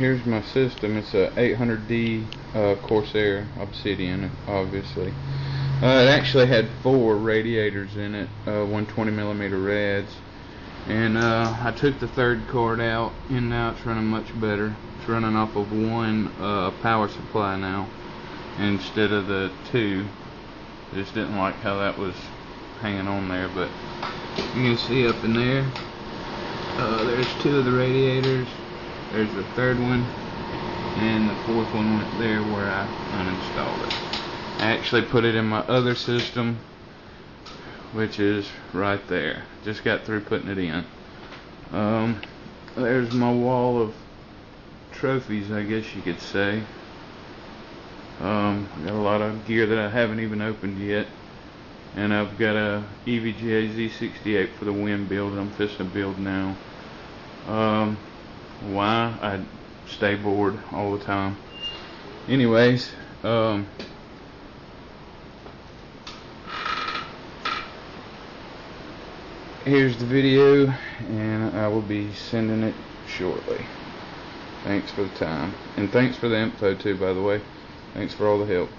here's my system. It's a 800D Corsair Obsidian, obviously. It actually had 4 radiators in it, 120mm rads, and I took the third cord out, and now it's running much better. It's running off of one power supply now instead of the 2. I just didn't like how that was hanging on there, but you can see up in there, there's 2 of the radiators. There's the third one, and the 4th one went there where I uninstalled it. I actually put it in my other system, which is right there. Just got through putting it in. There's my wall of trophies, I guess you could say. Got a lot of gear that I haven't even opened yet, and I've got a EVGA Z68 for the wind build that I'm fixing to build now. Why? I stay bored all the time. Anyways, here's the video, and I will be sending it shortly. Thanks for the time, and thanks for the info too, by the way. Thanks for all the help.